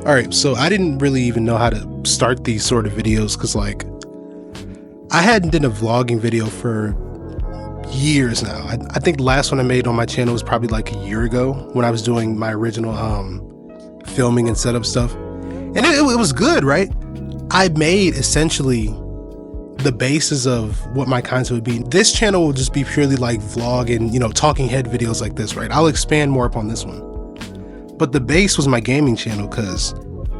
All right, so I didn't really even know how to start these sort of videos because, like, I hadn't done a vlogging video for years now. I think the last one I made on my channel was probably like a year ago when I was doing my original filming and setup stuff. And it was good, right? I made essentially the basis of what my content would be. This channel will just be purely like vlog and, you know, talking head videos like this, right? I'll expand more upon this one. But the base was my gaming channel because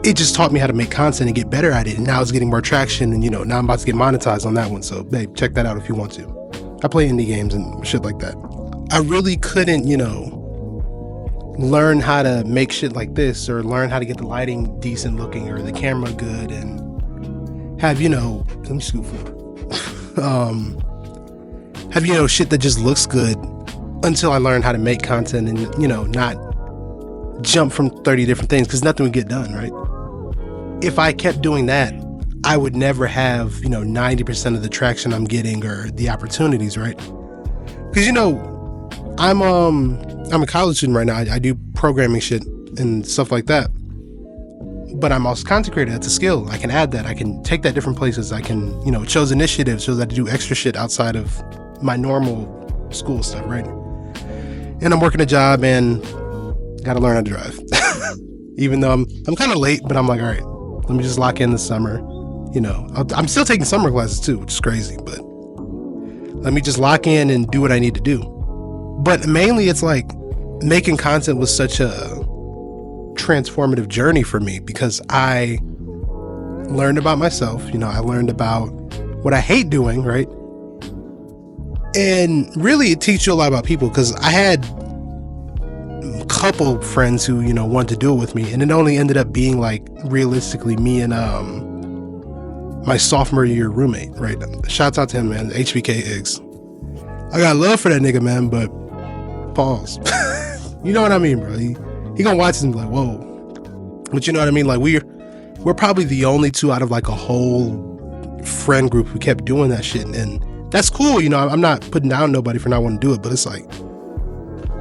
it just taught me how to make content and get better at it. And now it's getting more traction and, you know, now I'm about to get monetized on that one. So, babe, check that out if you want to. I play indie games and shit like that. I really couldn't, you know, learn how to make shit like this or learn how to get the lighting decent looking or the camera good and have, you know, let me scoot forward. Have, you know, shit that just looks good until I learned how to make content and, you know, not jump from 30 different things because nothing would get done, right? If I kept doing that, I would never have, you know, 90% of the traction I'm getting or the opportunities, right? Because, you know, I'm a college student right now. I do programming shit and stuff like that. But I'm also content creator. That's a skill. I can add that. I can take that different places. I can, you know, it shows initiatives, shows that I do extra shit outside of my normal school stuff, right? And I'm working a job and gotta learn how to drive. Even though I'm kind of late, but I'm like, all right, let me just lock in this summer. You know, I'm still taking summer classes too, which is crazy, but let me just lock in and do what I need to do. But mainly it's like making content was such a transformative journey for me because I learned about myself. You know, I learned about what I hate doing, right? And really it teaches you a lot about people because I had a couple friends who, you know, wanted to do it with me, and it only ended up being like realistically me and my sophomore year roommate, right? Shouts out to him, man. HBK Iggs. I got love for that nigga, man, but pause. You know what I mean, bro? He gonna watch this and be like, whoa. But you know what I mean? Like we're probably the only two out of like a whole friend group who kept doing that shit, and that's cool. You know, I'm not putting down nobody for not wanting to do it, but it's like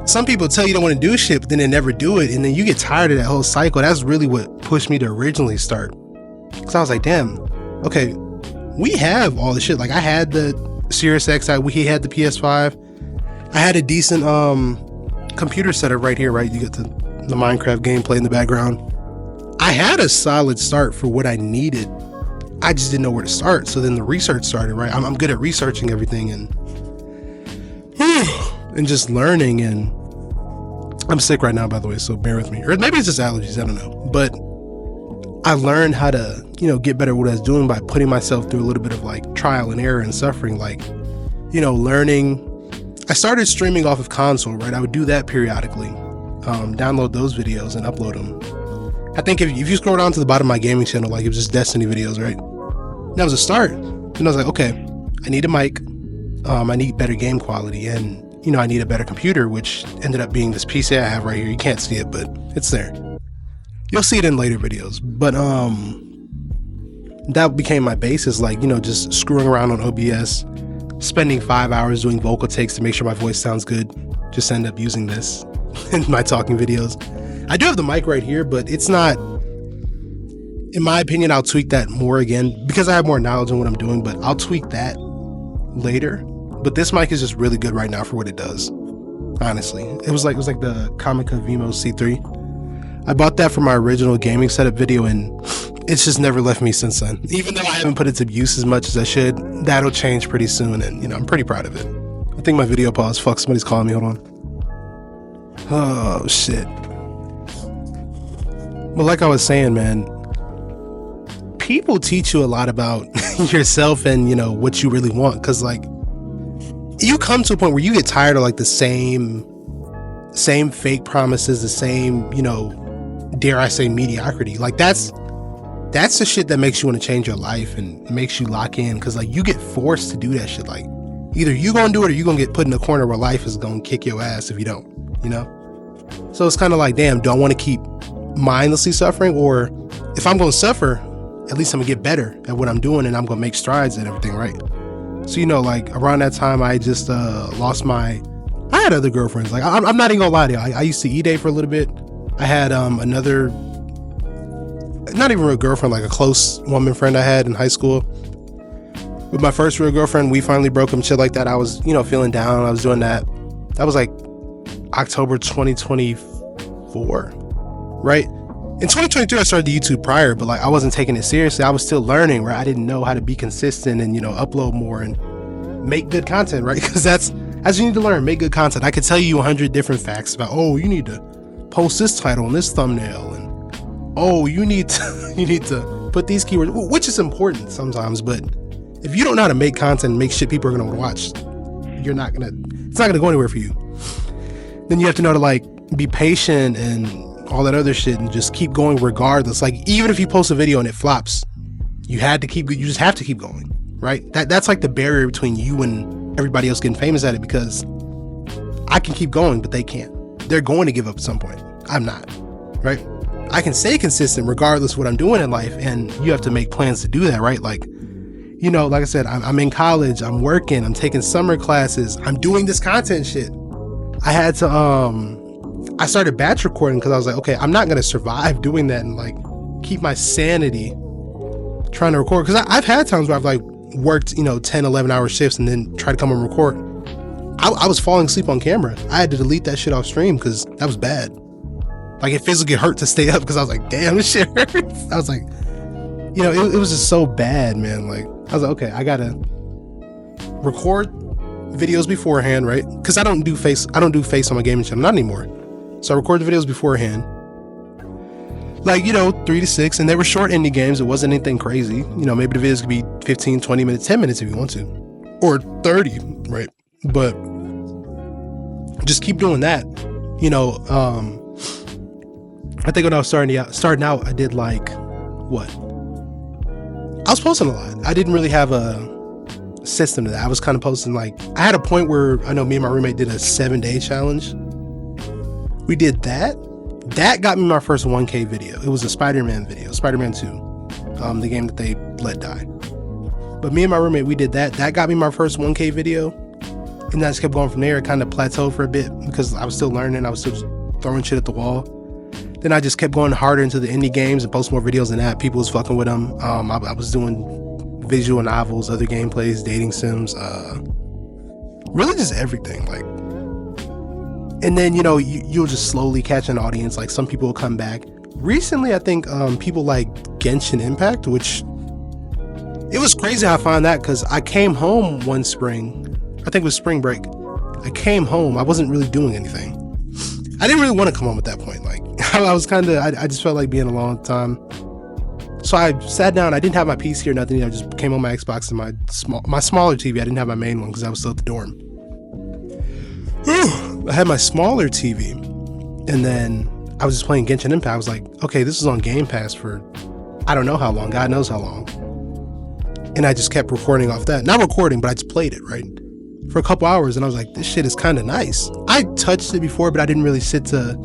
some people tell you don't want to do shit, but then they never do it, and then you get tired of that whole cycle. That's really what pushed me to originally start, because I was like, damn, okay, we have all the shit. Like I had the Series X, he had the PS5. I had a decent computer setup right here, right? You get the Minecraft gameplay in the background. I had a solid start for what I needed. I just didn't know where to start. So then the research started, right? I'm good at researching everything and just learning. And I'm sick right now, by the way, so bear with me. Or maybe it's just allergies, I don't know. But I learned how to, you know, get better at what I was doing by putting myself through a little bit of like trial and error and suffering, like, you know, learning. I started streaming off of console, right? I would do that periodically, download those videos and upload them. I think if you scroll down to the bottom of my gaming channel, like it was just Destiny videos, right? That was a start. And I was like, okay, I need a mic. I need better game quality, and, you know, I need a better computer, which ended up being this PC I have right here. You can't see it, but it's there. You'll see it in later videos. But that became my basis, like, you know, just screwing around on OBS, spending 5 hours doing vocal takes to make sure my voice sounds good. Just end up using this in my talking videos. I do have the mic right here, but it's not, in my opinion, I'll tweak that more again because I have more knowledge on what I'm doing, but I'll tweak that later. But this mic is just really good right now for what it does. Honestly, it was like the Comica Vimo C3. I bought that for my original gaming setup video, and it's just never left me since then. Even though I haven't put it to use as much as I should, that'll change pretty soon, and, you know, I'm pretty proud of it. I think my video paused. Fuck, somebody's calling me. Hold on. Oh shit. But like I was saying, man, people teach you a lot about yourself and, you know, what you really want. Because, like, you come to a point where you get tired of like the same fake promises, the same, you know, dare I say, mediocrity. Like that's the shit that makes you want to change your life and makes you lock in. Because, like, you get forced to do that shit. Like, either you gonna do it or you gonna get put in a corner where life is gonna kick your ass if you don't, you know? So it's kind of like, damn, do I want to keep mindlessly suffering? Or if I'm gonna suffer, at least I'm gonna get better at what I'm doing and I'm gonna make strides and everything, right? So, you know, like around that time, I just lost I had other girlfriends. Like, I'm not even gonna lie to you. I used to E-Day for a little bit. I had another not even a girlfriend, like a close woman friend I had in high school. With my first real girlfriend, we finally broke up, shit like that. I was, you know, feeling down. I was doing that. That was like October 2024, right? In 2023, I started the YouTube prior, but like I wasn't taking it seriously. I was still learning, right? I didn't know how to be consistent and, you know, upload more and make good content, right? Because that's you need to learn, make good content. I could tell you 100 different facts about, oh, you need to post this title and this thumbnail, and oh, you need to put these keywords, which is important sometimes, but if you don't know how to make content and make shit people are gonna watch, it's not gonna go anywhere for you. Then you have to know to like be patient and all that other shit and just keep going regardless. Like even if you post a video and it flops, you just have to keep going, right? That's like the barrier between you and everybody else getting famous at it, because I can keep going, but they can't. They're going to give up at some point. I'm not, right? I can stay consistent regardless of what I'm doing in life, and you have to make plans to do that, right? Like, you know, like I said, I'm in college, I'm working, I'm taking summer classes, I'm doing this content shit. I had to, I started batch recording because I was like, okay, I'm not going to survive doing that and like keep my sanity trying to record. Because I've had times where I've like worked, you know, 10, 11 hour shifts and then try to come and record. I was falling asleep on camera. I had to delete that shit off stream because that was bad. Like it physically hurt to stay up because I was like, damn, this shit hurts. I was like, you know, it was just so bad, man. Like, I was like, okay, I gotta record videos beforehand, right? Because I don't do face on my gaming channel, not anymore. So I record the videos beforehand, like, you know, 3 to 6, and they were short indie games. It wasn't anything crazy. You know, maybe the videos could be 15, 20 minutes, 10 minutes if you want to, or 30, right? But just keep doing that. You know, I think when I was starting out, I did like what? I was posting a lot. I didn't really have a system to that. I was kind of posting like, I had a point where I know me and my roommate did a 7-day challenge. We did that. That got me my first 1K video. It was a Spider-Man video, Spider-Man 2, the game that they let die. But me and my roommate, we did that. That got me my first 1K video. And I just kept going from there. It kind of plateaued for a bit because I was still learning. I was still throwing shit at the wall. Then I just kept going harder into the indie games and post more videos than that. People was fucking with them. I was doing visual novels, other gameplays, dating sims, really just everything. Like, and then, you know, you'll just slowly catch an audience. Like some people will come back. Recently, I think people like Genshin Impact, which it was crazy how I found that, because I came home one spring. I think it was spring break. I came home. I wasn't really doing anything. I didn't really want to come home at that point. Like I was kind of, I just felt like being alone time. So I sat down. I didn't have my PC or nothing. I just came on my Xbox and my smaller TV. I didn't have my main one because I was still at the dorm. I had my smaller TV, and then I was just playing Genshin Impact. I was like, okay, this is on Game Pass for I don't know how long. God knows how long. And I just kept recording off that. Not recording, but I just played it, right? For a couple hours, and I was like, this shit is kind of nice. I touched it before, but I didn't really sit to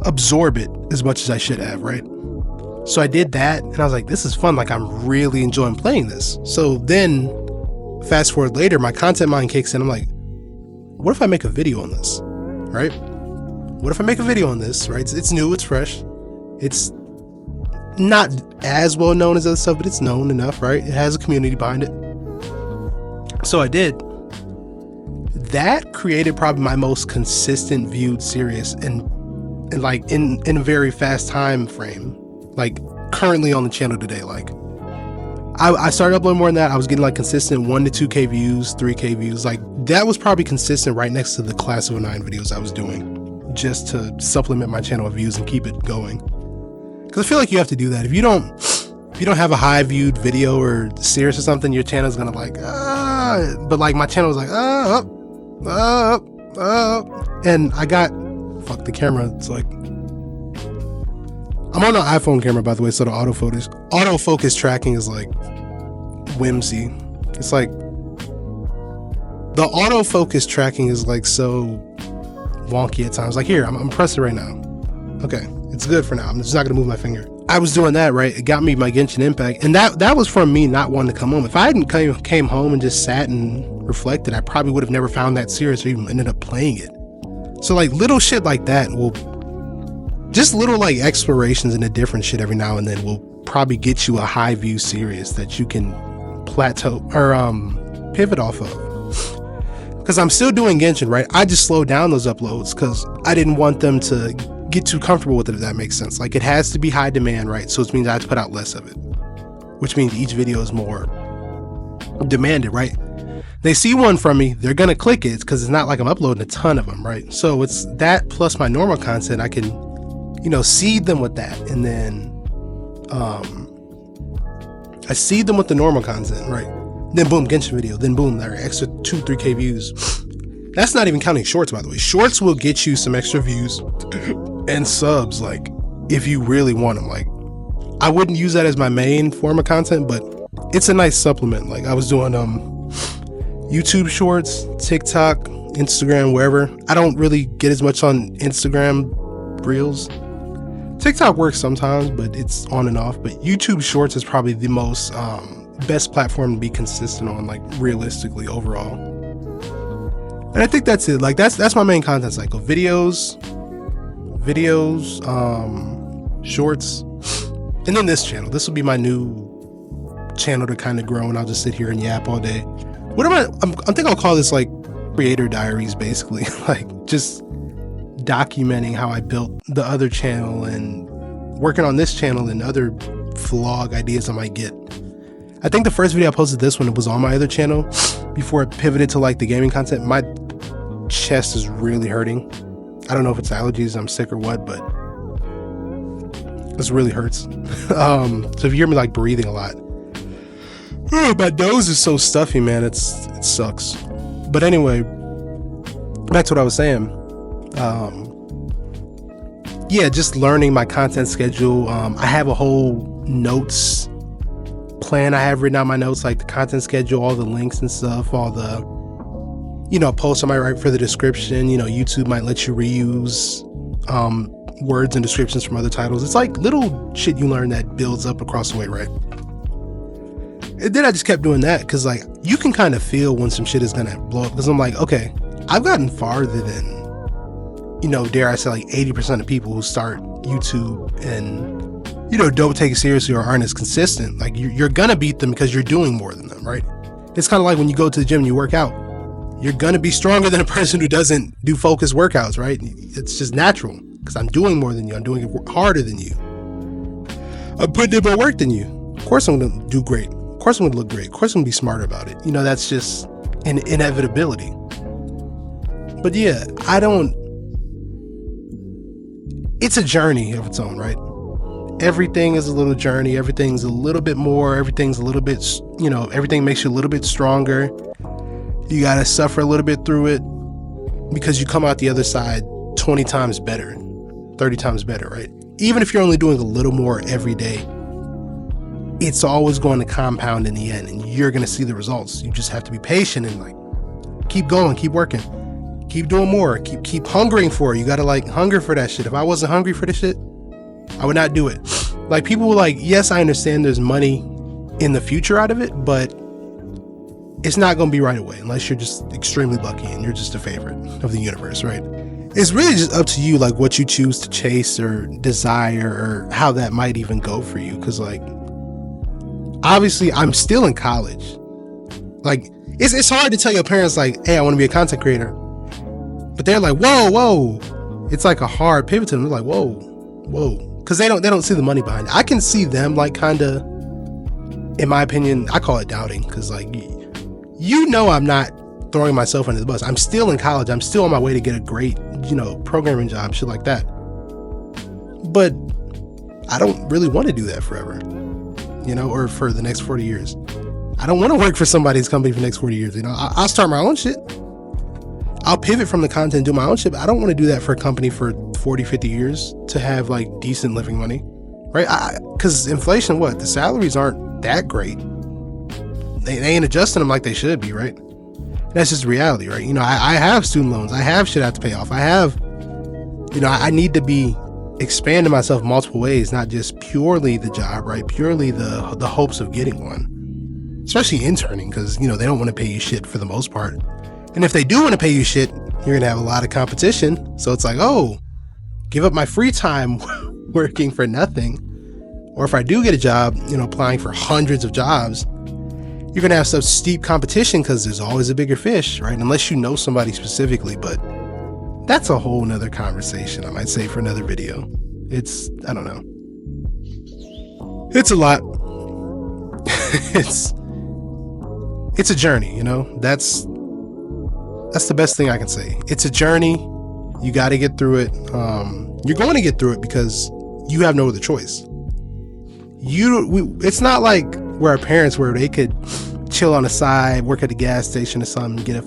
absorb it as much as I should have, right? So I did that, and I was like, this is fun. Like, I'm really enjoying playing this. So then, fast forward later, my content mind kicks in. I'm like, what if I make a video on this, right? What if I make a video on this, right? It's new, it's fresh. It's not as well known as other stuff, but it's known enough, right? It has a community behind it. So I did. That created probably my most consistent viewed series and like in a very fast time frame, like currently on the channel today. Like I started uploading more than that. I was getting like consistent 1 to 2K views, 3K views. Like that was probably consistent right next to the Class of 09 videos I was doing, just to supplement my channel with views and keep it going. Because I feel like you have to do that. If you don't have a high viewed video or series or something, your channel's gonna like but like my channel was like and I got fuck the camera. It's like I'm on an iPhone camera, by the way, so the autofocus tracking is like whimsy. It's like the autofocus tracking is like so wonky at times. Like here, I'm pressing right now. Okay, it's good for now. I'm just not gonna move my finger. I was doing that, right? It got me my Genshin Impact, and that was from me not wanting to come home. If I hadn't came home and just sat and reflected, I probably would have never found that series or even ended up playing it. So like little shit like that will just little like explorations into different shit every now and then will probably get you a high view series that you can plateau or pivot off of. Because I'm still doing Genshin, right? I just slowed down those uploads because I didn't want them to get too comfortable with it, if that makes sense. Like, it has to be high demand, right? So it means I have to put out less of it, which means each video is more demanded, right? They see one from me, they're gonna click it because it's not like I'm uploading a ton of them, right? So it's that plus my normal content. I can, you know, seed them with that, and then I seed them with the normal content, right? Then boom, Genshin video, then boom, there are extra 2-3K views. That's not even counting shorts, by the way. Shorts will get you some extra views and subs, like, if you really want them. Like, I wouldn't use that as my main form of content, but it's a nice supplement. Like, I was doing YouTube shorts, TikTok, Instagram, wherever. I don't really get as much on Instagram Reels. TikTok works sometimes, but it's on and off. But YouTube Shorts is probably the most best platform to be consistent on, like, realistically overall. And I think that's it. Like, that's my main content cycle: videos, shorts, and then this channel. This will be my new channel to kind of grow, and I'll just sit here and yap all day. What am I think I'll call this like creator diaries, basically. Like, just documenting how I built the other channel and working on this channel and other vlog ideas I might get. I think the first video I posted this one, it was on my other channel before it pivoted to like the gaming content. My chest is really hurting. I don't know if it's allergies, I'm sick or what, but this really hurts. So if you hear me like breathing a lot, my nose is so stuffy, man. It sucks. But anyway, back to what I was saying. Yeah, just learning my content schedule. I have a whole notes plan. I have written out my notes, like the content schedule, all the links and stuff, all the, you know, posts I might write for the description. You know, YouTube might let you reuse words and descriptions from other titles. It's like little shit you learn that builds up across the way, right? And then I just kept doing that because, like, you can kind of feel when some shit is gonna blow up, because I'm like, okay, I've gotten farther than, you know, dare I say, like 80% of people who start YouTube and, you know, don't take it seriously or aren't as consistent. Like, you're gonna beat them because you're doing more than them, right? It's kind of like when you go to the gym and you work out. You're gonna be stronger than a person who doesn't do focused workouts, right? It's just natural because I'm doing more than you. I'm doing it harder than you. I'm putting in more work than you. Of course I'm gonna do great. Of course I'm gonna look great. Of course I'm gonna be smarter about it. You know, that's just an inevitability. But yeah, it's a journey of its own, right? Everything is a little journey. Everything's a little bit more. Everything's a little bit, you know, everything makes you a little bit stronger. You gotta suffer a little bit through it because you come out the other side 20 times better, 30 times better, right? Even if you're only doing a little more every day, it's always going to compound in the end, and you're going to see the results. You just have to be patient and, like, keep going, keep working, keep doing more, keep hungering for it. You got to, like, hunger for that shit. If I wasn't hungry for this shit, I would not do it. Like, people were like, yes, I understand there's money in the future out of it, but it's not going to be right away unless you're just extremely lucky and you're just a favorite of the universe, right? It's really just up to you, like, what you choose to chase or desire or how that might even go for you. Because, like, obviously I'm still in college. Like, it's hard to tell your parents, like, hey, I want to be a content creator, but they're like, whoa, it's like a hard pivot to them. They're like, whoa, because they don't see the money behind it. I can see them, like, kind of, in my opinion, I call it doubting, because, like, you know, I'm not throwing myself under the bus. I'm still in college. I'm still on my way to get a great, you know, programming job, shit like that. But I don't really want to do that forever, you know, or for the next 40 years. I don't want to work for somebody's company for the next 40 years. You know, I'll start my own shit. I'll pivot from the content and do my own shit. But I don't want to do that for a company for 40, 50 years to have, like, decent living money, right? Because inflation, the salaries aren't that great. They ain't adjusting them like they should be, right? That's just reality, right? You know, I have student loans. I have shit I have to pay off. I have, you know, I need to be expanding myself multiple ways, not just purely the job, right? Purely the hopes of getting one. Especially interning, because, you know, they don't want to pay you shit for the most part. And if they do want to pay you shit, you're going to have a lot of competition. So it's like, oh, give up my free time working for nothing. Or if I do get a job, applying for hundreds of jobs, you're going to have such steep competition because there's always a bigger fish, right? Unless you know somebody specifically, but that's a whole nother conversation, I might say, for another video. I don't know. It's a lot. It's a journey, that's the best thing I can say. It's a journey. You got to get through it. You're going to get through it because you have no other choice. It's not like we're our parents where they could chill on the side, work at a gas station or something, get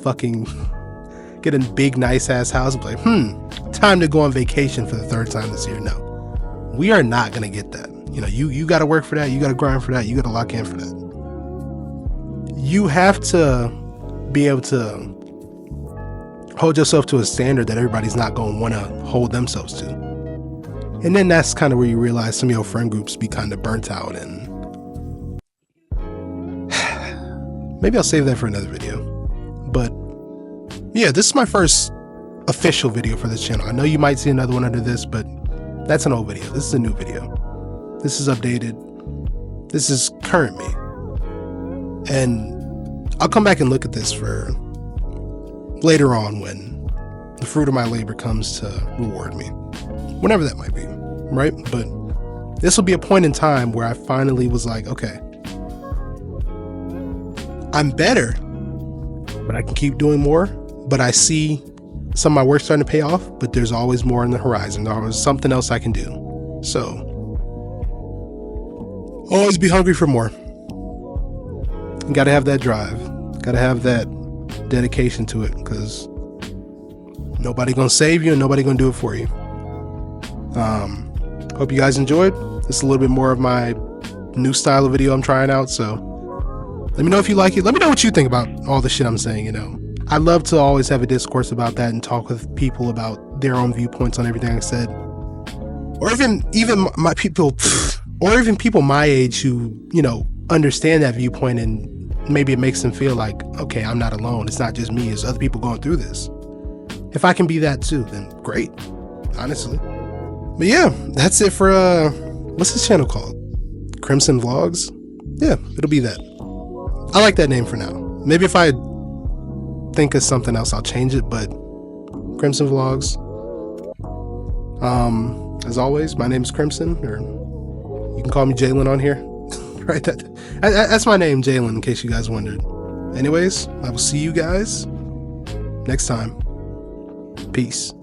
a big nice ass house and be like, time to go on vacation for the third time this year. No, we are not going to get that. You got to work for that. You got to grind for that. You got to lock in for that. You have to be able to hold yourself to a standard that everybody's not going to want to hold themselves to. And then that's kind of where you realize some of your friend groups be kind of burnt out, and maybe I'll save that for another video. But yeah, this is my first official video for this channel. I know you might see another one under this, but that's an old video. This is a new video. This is updated. This is current me. And I'll come back and look at this for later on when the fruit of my labor comes to reward me. Whenever that might be, right? But this will be a point in time where I finally was like, okay, I'm better, but I can keep doing more. But I see some of my work starting to pay off, but there's always more on the horizon. There's always something else I can do. So always be hungry for more. You gotta have that drive. Gotta have that dedication to it, because nobody gonna save you and nobody gonna do it for you. Hope you guys enjoyed. This is a little bit more of my new style of video I'm trying out, so let me know if you like it. Let me know what you think about all the shit I'm saying. I love to always have a discourse about that and talk with people about their own viewpoints on everything I said, or even my people, or even people my age who understand that viewpoint, and maybe it makes them feel like, okay, I'm not alone. It's not just me. There's other people going through this. If I can be that too, then great, honestly. But yeah, that's it for what's this channel called? Crimson Vlogs? Yeah, it'll be that. I like that name for now. Maybe if I think of something else, I'll change it, but Crimson Vlogs. As always, my name is Crimson, or you can call me Jalen on here. Right, that's my name, Jalen, in case you guys wondered. Anyways, I will see you guys next time. Peace.